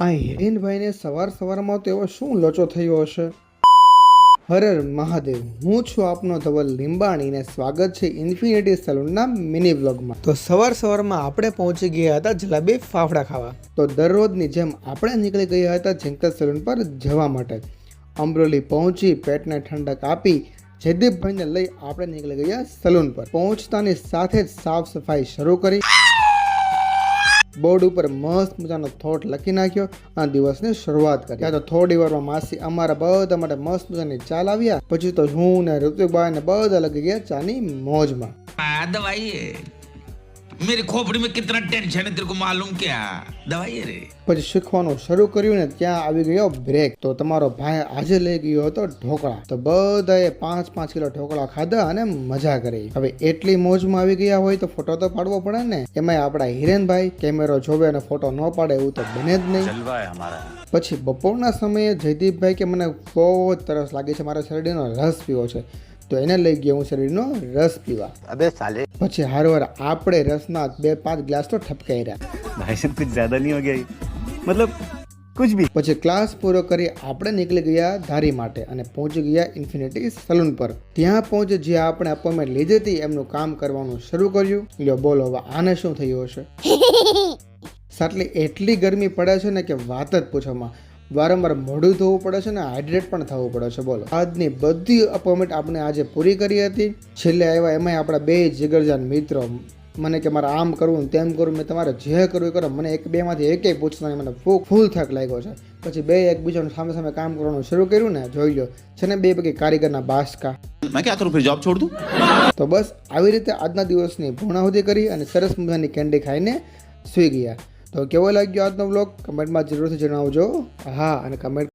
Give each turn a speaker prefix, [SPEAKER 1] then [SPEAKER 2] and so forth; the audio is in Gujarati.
[SPEAKER 1] આ હિરેનભાઈને સવારમાં તો એવો શું લોચો થયો હશે? હર હર મહાદેવ, હું છું આપનો ધવલ લીંબાણી ને સ્વાગત છે ઇન્ફિનિટી સલૂનના મિની વ્લોગમાં. તો સવારમાં આપણે પહોંચી ગયા હતા જલેબી ફાફડા ખાવા. તો દરરોજની જેમ આપણે નીકળી ગયા હતા જંકર સલૂન પર જવા માટે. અમરોલી પહોંચી પેટને ઠંડક આપી જયદીપભાઈને લઈ આપણે નીકળી ગયા સલૂન પર. પહોંચતાની સાથે જ સાફ સફાઈ શરૂ કરી. બોર્ડ ઉપર મસ્ત મજાનો થોટ લખી નાખ્યો અને દિવસની શરૂઆત કરી. ત્યાં તો થોડી વારમાં માસી અમારા બધા માટે મસ્ત મજાની ચા લાવ્યા. પછી તો હું ને ઋતુભાઈ ને બધા લગી ગયા ચાની મોજમાં.
[SPEAKER 2] दवाई है मेरी खोपड़ी में कितना टेंशन है तेरे को मालूम क्या दवाई है रे.
[SPEAKER 1] પછી શીખવાનું શરૂ કર્યું ને ત્યાં આવી ગયો બ્રેક. તો તમારો ભાઈ આજે લઈ ગયો હતો ઢોકળા. તો બધાએ 5-5 કિલો ઢોકળા ખાધા અને મજા કરી. હવે એટલી મોજમાં આવી ગયા હોય તો ફોટો તો પાડવો પડે ને. એમાં આપણા હિરેનભાઈ કેમેરો જોવે અને ફોટો ન પાડે એવું તો બને જ નહીં. પછી બપોરના સમયે જયદીપભાઈ કે મને બહુ જ તરસ લાગી છે, મારે શેરડીનો રસ પીવો છે. તો એને લઈ ગયો હું શેરડીનો રસ પીવા.
[SPEAKER 3] अबे साले
[SPEAKER 1] પછી હારવાર આપણે રસના 2-5 ગ્લાસ તો ઠપકાર્યા.
[SPEAKER 3] भाई साहब कुछ ज्यादा नहीं हो गया ये? मतलब कुछ भी.
[SPEAKER 1] પછી ક્લાસ પૂરો કરી આપણે નીકળી ગયા ધારી માટે અને પહોંચી ગયા ઇન્ફિનિટી સલૂન પર. ત્યાં પહોંચી જ્યાં આપણે અપોઇન્ટમેન્ટ લીધી હતી એમનું કામ કરવાનું શરૂ કર્યું. લ્યો બોલો હવે આને શું થયું હશે? સાટલી એટલી ગરમી પડે છે ને કે વાત જ પૂછવામાં. વારંવાર મોઢું ધોવું પડે છે ને હાઇડ્રેટ પણ થવું પડે છે. બોલો આજની બધી અપોઇન્ટમેન્ટ આપણે આજે પૂરી કરી હતી. છેલ્લે આવ્યા એમાંય આપણા બે જીગરજાન મિત્રો મને કે મારે આમ કરવું તેમ કરવું. મેં તમારે જે કરવું એ કરો, મને એક બેમાંથી એકેય પૂછતા નહીં. મને ફૂલ થાક લાગ્યો છે. પછી બે એકબીજાનું સામે કામ કરવાનું શરૂ કર્યું ને જોઈ લો છે ને બે પૈકી કારીગરના બાસકા.
[SPEAKER 2] मैं क्या करूं फिर जॉब छोड़ दूं.
[SPEAKER 1] તો બસ આવી રીતે આજના દિવસની પૂર્ણાહુતિ કરી અને સરસ મજાની કેન્ડી ખાઈને સૂઈ ગયા. તો કેવો લાગ્યો આજનો વ્લોગ કમેન્ટમાં જરૂરથી જણાવજો. હા, અને કમેન્ટ